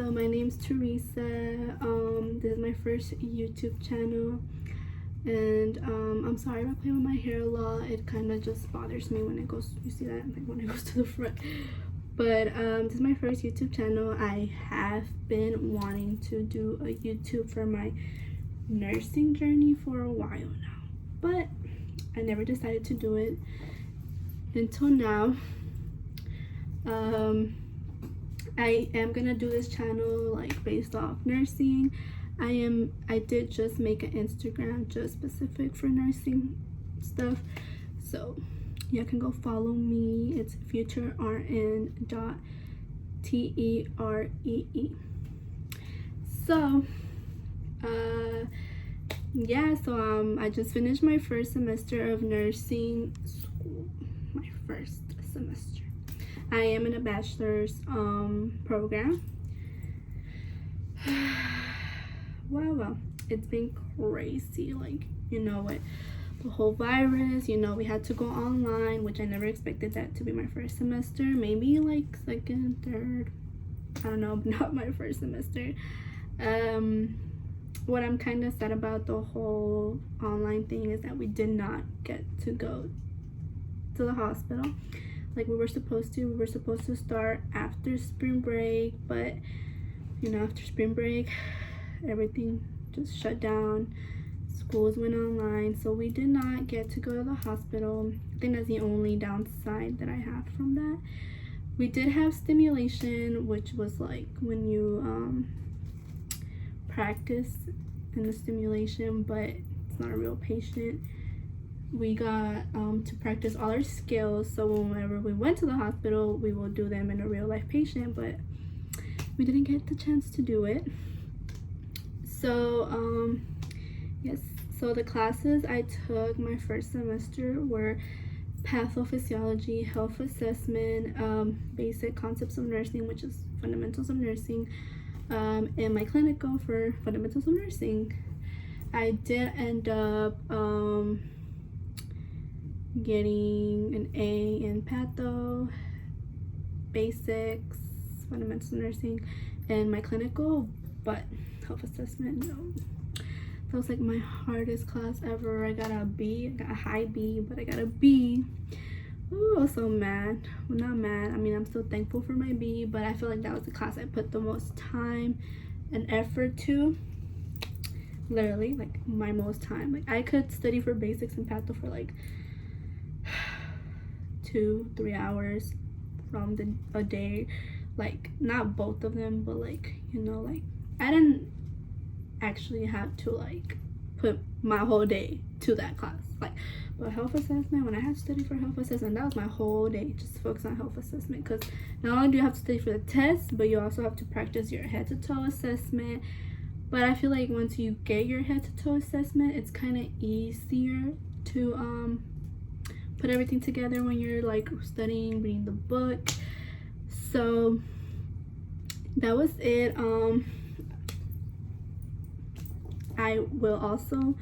So my name's Teresa. This is my first YouTube channel, and I'm sorry if I play with my hair a lot. It kind of just bothers me when it goes, you see that, like when it goes to the front. But this is my first YouTube channel. I have been wanting to do a YouTube for my nursing journey for a while now, but I never decided to do it until now. I am gonna do this channel like based off nursing. I did just make an Instagram just specific for nursing stuff, so you can go follow me. It's futurern.teree. So yeah, so I just finished my first semester of nursing school. My first semester. I am in a bachelor's program. Wow, it's been crazy. Like, you know what, the whole virus, you know, we had to go online, which I never expected that to be my first semester. Maybe like second, third, I don't know, not my first semester. What I'm kind of sad about the whole online thing is that we did not get to go to the hospital like we were supposed to. We were supposed to start after spring break, but you know, after spring break everything just shut down. Schools went online, so we did not get to go to the hospital. I think that's the only downside that I have from that. We did have stimulation, which was like when you practice in the stimulation, but it's not a real patient. We got to practice all our skills, so whenever we went to the hospital, we will do them in a real life patient, but we didn't get the chance to do it. So yes, so the classes I took my first semester were pathophysiology, health assessment, basic concepts of nursing, which is fundamentals of nursing, and my clinical for fundamentals of nursing. I did end up getting an A in patho, basics, fundamentals of nursing, and my clinical, but health assessment, no. That was like my hardest class ever. I got a B, I got a high B, but I got a B. Ooh, I was so mad. Well, not mad, I mean, I'm still thankful for my B, but I feel like that was the class I put the most time and effort to. Literally, like my most time. Like I could study for basics and patho for like 2-3 hours from a day. Like not both of them, but like, you know, like I didn't actually have to like put my whole day to that class. Like, but health assessment, when I had to study for health assessment, that was my whole day, just focus on health assessment, because not only do you have to study for the test, but you also have to practice your head to toe assessment. But I feel like once you get your head to toe assessment, it's kind of easier to put everything together when you're like studying, reading the book. So that was it. I will also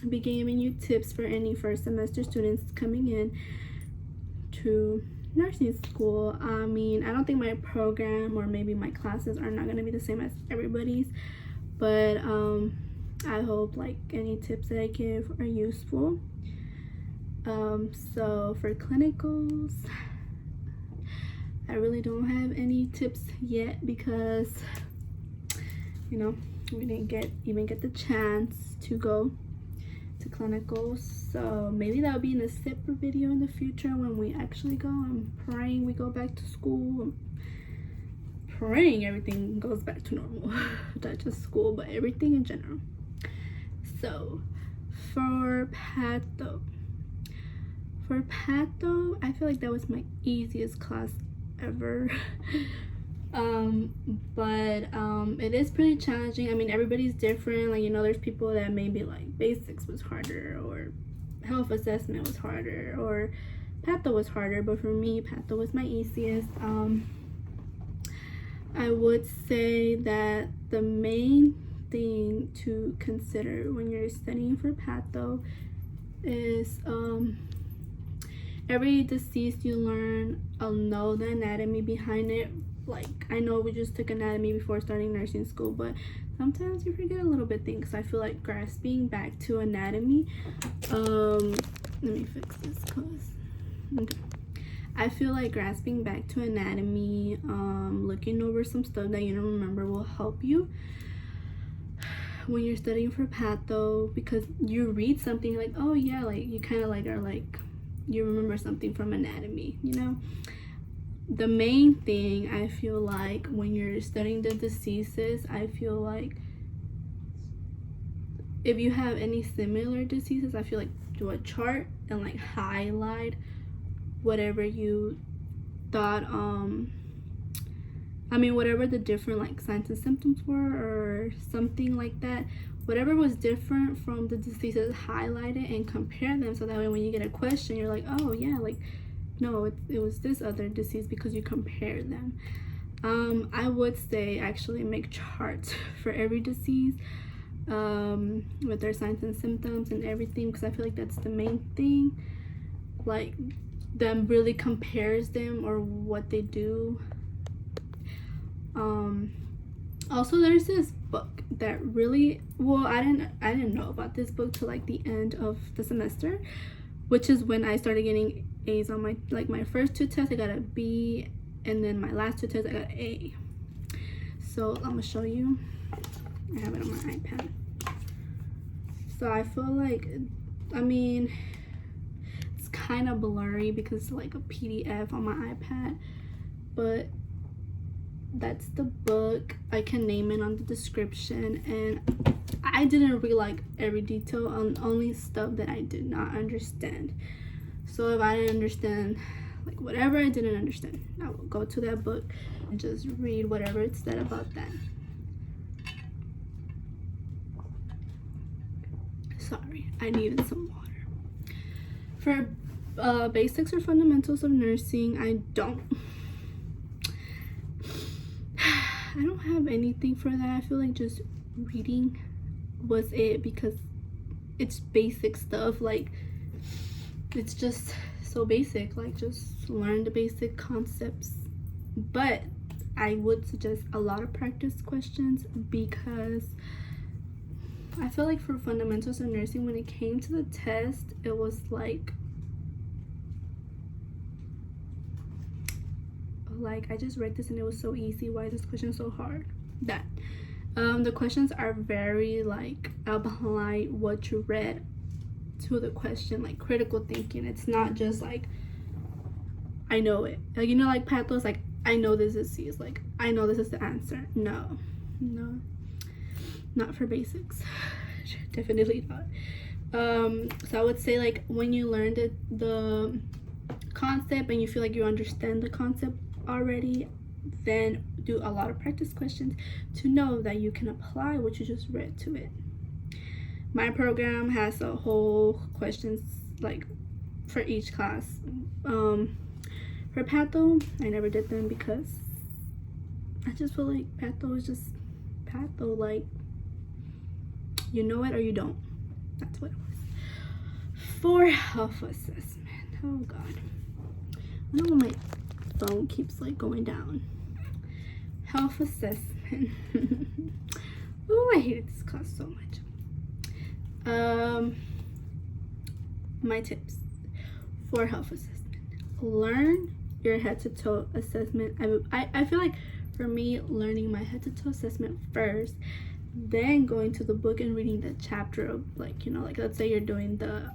be giving you tips for any first semester students coming in to nursing school. I mean, I don't think my program or maybe my classes are not going to be the same as everybody's, but I hope like any tips that I give are useful. So for clinicals, I really don't have any tips yet because, you know, we didn't even get the chance to go to clinicals. So maybe that'll be in a separate video in the future when we actually go. I'm praying we go back to school. I'm praying everything goes back to normal. Not just school, but everything in general. So for patho, I feel like that was my easiest class ever. But it is pretty challenging. I mean, everybody's different. Like, you know, there's people that maybe like basics was harder, or health assessment was harder, or patho was harder, but for me, patho was my easiest. I would say that the main thing to consider when you're studying for patho is every disease you learn, I'll know the anatomy behind it, Like, I know we just took anatomy before starting nursing school, but sometimes you forget a little bit things. I feel like grasping back to anatomy, let me fix this cause, okay. I feel like grasping back to anatomy, looking over some stuff that you don't remember will help you when you're studying for patho, because you read something like, oh yeah, like you kind of like are like, you remember something from anatomy, you know. The main thing I feel like when you're studying the diseases, I feel like if you have any similar diseases, I feel like do a chart and like highlight whatever you thought, I mean, whatever the different like signs and symptoms were or something like that, whatever was different from the diseases, highlight it and compare them, so that way when you get a question, you're like, oh yeah, like no, it was this other disease, because you compare them. I would say actually make charts for every disease, with their signs and symptoms and everything, because I feel like that's the main thing, like that really compares them or what they do. Also, there's this book that really, well, I didn't know about this book till like the end of the semester, which is when I started getting A's on my, like my first 2 tests I got a B, and then my last 2 tests I got an A. So I'm gonna show you. I have it on my iPad. So I feel like, I mean, it's kind of blurry because it's like a PDF on my iPad, but that's the book. I can name it on the description, and I didn't read like every detail, on only stuff that I did not understand. So if I didn't understand, like whatever I didn't understand, I will go to that book and just read whatever it said about that. Sorry, I needed some water. For basics or fundamentals of nursing, I don't have anything for that. I feel like just reading was it, because it's basic stuff, like it's just so basic, like just learn the basic concepts. But I would suggest a lot of practice questions, because I feel like for fundamentals of nursing, when it came to the test, it was like I just read this and it was so easy, why is this question so hard? That the questions are very like apply what you read to the question, like critical thinking. It's not just like I know it, like, you know, like pathos, like I know this is C, is like I know this is the answer. No, not for basics. Definitely not. So I would say, like, when you learned the concept and you feel like you understand the concept already, then do a lot of practice questions to know that you can apply what you just read to it. My program has a whole questions like for each class. For patho, I never did them because I just feel like patho is just patho, like you know it or you don't. That's what it was. For health assessment, oh god, I don't know why my phone keeps like going down. Health assessment. Oh, I hated this class so much. My tips for health assessment: learn your head to toe assessment. I feel like for me, learning my head to toe assessment first, then going to the book and reading the chapter of, like, you know, like let's say you're doing the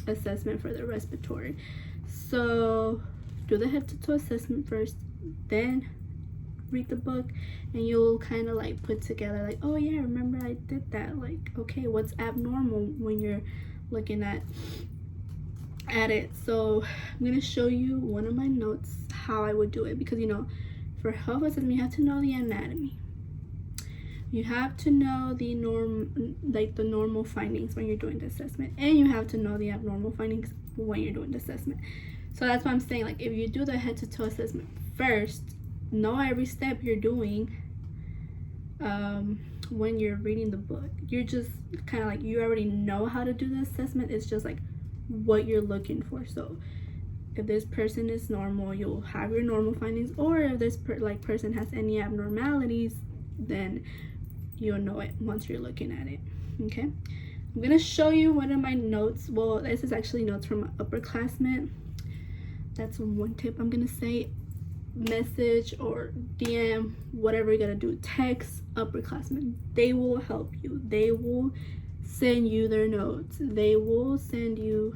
assessment for the respiratory, so do the head to toe assessment first, then read the book, and you'll kind of like put together like, oh yeah, remember I did that, like okay, what's abnormal when you're looking at it. So I'm gonna show you one of my notes how I would do it, because you know, for health assessment you have to know the anatomy, you have to know the normal findings when you're doing the assessment, and you have to know the abnormal findings when you're doing the assessment. So that's why I'm saying, like, if you do the head to toe assessment first, know every step you're doing. When you're reading the book, you're just kind of like, you already know how to do the assessment, it's just like what you're looking for. So if this person is normal, you'll have your normal findings, or if this person has any abnormalities, then you'll know it once you're looking at it. Okay, I'm gonna show you one of my notes. Well, this is actually notes from an upperclassman. That's one tip I'm gonna say. Message or DM, whatever you're gonna do, text upperclassmen. They will help you. They will send you their notes. They will send you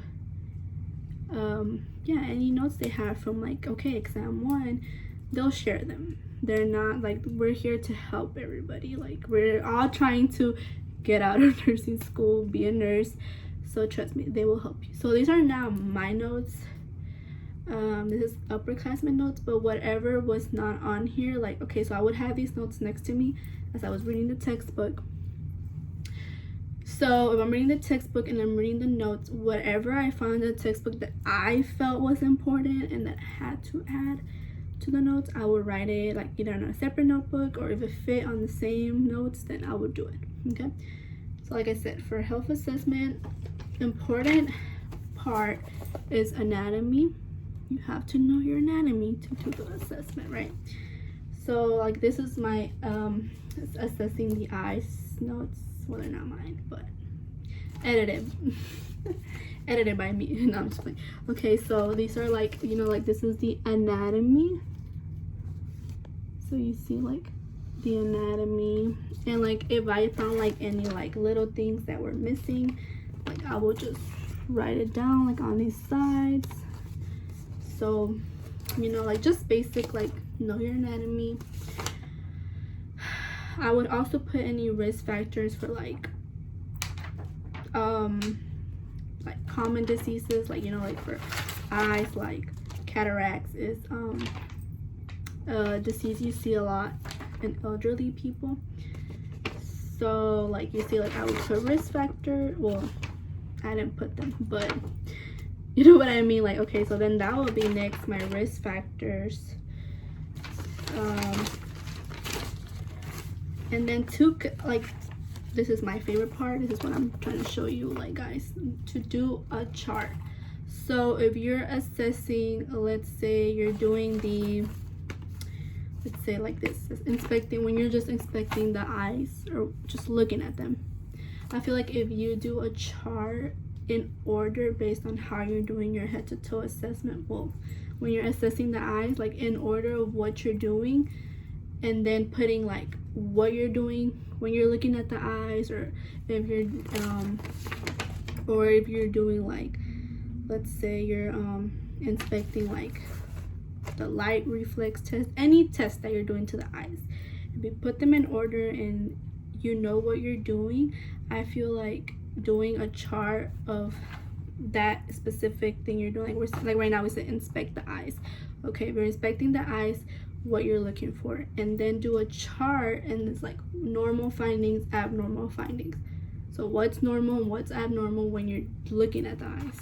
any notes they have from, like, okay, exam 1. They'll share them. They're not like, we're here to help everybody. Like, we're all trying to get out of nursing school, be a nurse. So trust me, they will help you. So these are now my notes. This is upperclassmen notes, but whatever was not on here, like, okay, so I would have these notes next to me as I was reading the textbook. So if I'm reading the textbook and I'm reading the notes, whatever I found in the textbook that I felt was important and that I had to add to the notes, I would write it like either on a separate notebook, or if it fit on the same notes, then I would do it. Okay, so like I said, for health assessment, important part is anatomy. You have to know your anatomy to do the assessment, right? So like, this is my assessing the eyes notes. Well, they're not mine, but edited edited by me. No, I'm just playing. Okay, so these are like, you know, like, this is the anatomy. So you see like the anatomy, and like if I found like any like little things that were missing, like I will just write it down like on these sides. So, you know, like, just basic, like, know your anatomy. I would also put any risk factors for like common diseases, like, you know, like for eyes, like cataracts is a disease you see a lot in elderly people. So like, you see, like, I would put risk factor. Well, I didn't put them, but you know what I mean. Like, okay, so then that will be next, my risk factors. And then like, this is my favorite part. This is what I'm trying to show you, like, guys, to do a chart. So if you're assessing, let's say you're doing the, let's say like this, inspecting, when you're just inspecting the eyes or just looking at them, I feel like if you do a chart in order based on how you're doing your head to toe assessment, well, when you're assessing the eyes, like in order of what you're doing, and then putting like what you're doing when you're looking at the eyes, or if you're doing, like, let's say you're inspecting like the light reflex test, any test that you're doing to the eyes, if you put them in order and you know what you're doing, I feel like doing a chart of that specific thing you're doing, like right now we said inspect the eyes. Okay, we're inspecting the eyes, what you're looking for, and then do a chart, and it's like normal findings, abnormal findings. So what's normal and what's abnormal when you're looking at the eyes.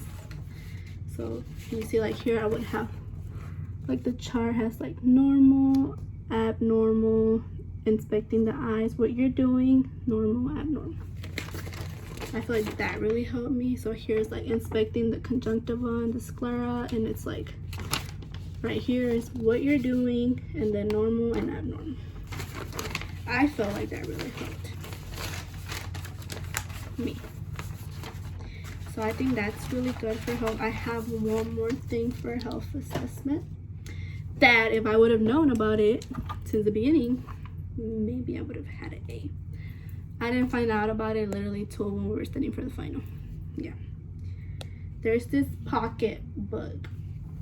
So you see, like here I would have, like, the chart has like normal, abnormal, inspecting the eyes, what you're doing, normal, abnormal. I feel like that really helped me. So here's like inspecting the conjunctiva and the sclera, and it's like right here is what you're doing, and then normal and abnormal. I felt like that really helped me. So I think that's really good for health. I have one more thing for health assessment that if I would have known about it since the beginning, maybe I would have had an A. I didn't find out about it literally till when we were studying for the final. Yeah. There's this pocket book.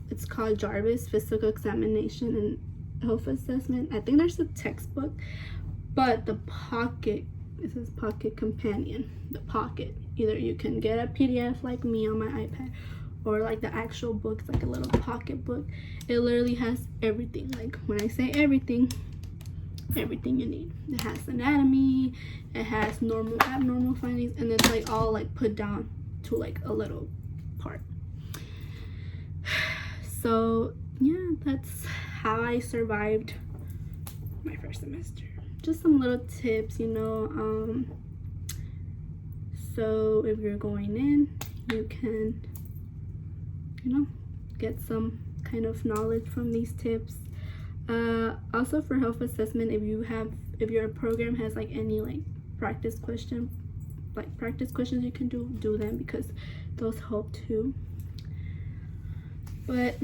It's called Jarvis Physical Examination and Health Assessment. I think there's a textbook, but the pocket, it says Pocket Companion. The pocket. Either you can get a PDF like me on my iPad, or like the actual book. It's like a little pocket book. It literally has everything. Like, when I say everything, everything you need. It has anatomy, it has normal, abnormal findings, and it's like all like put down to like a little part. So yeah, that's how I survived my first semester. Just some little tips, you know. So if you're going in, you can, you know, get some kind of knowledge from these tips. Also for health assessment, if your program has like any like practice questions you can do them, because those help too. But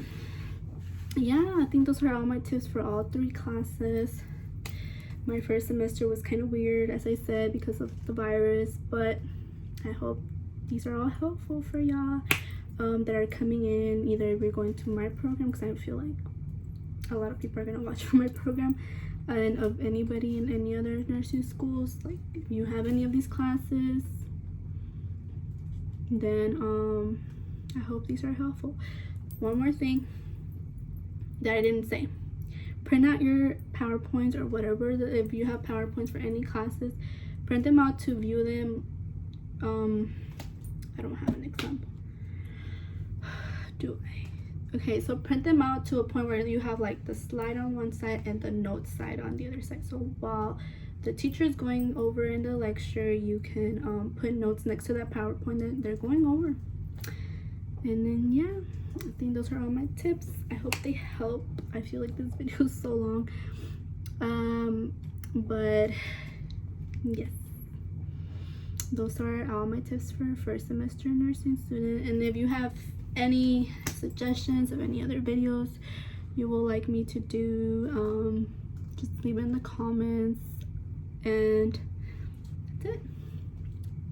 yeah, I think those are all my tips for all 3 classes. My first semester was kind of weird, as I said, because of the virus, but I hope these are all helpful for y'all that are coming in, either if you're going to my program, because I feel like a lot of people are going to watch my program, and of anybody in any other nursing schools. Like, if you have any of these classes, then I hope these are helpful. One more thing that I didn't say: print out your PowerPoints or whatever. If you have PowerPoints for any classes, print them out to view them. I don't have an example. Do I? Okay, so print them out to a point where you have like the slide on one side and the notes side on the other side. So while the teacher is going over in the lecture, you can put notes next to that PowerPoint that they're going over. And then yeah, I think those are all my tips. I hope they help. I feel like this video is so long, but yes, those are all my tips for first semester nursing student. And if you have any suggestions of any other videos you will like me to do, just leave it in the comments. And that's it.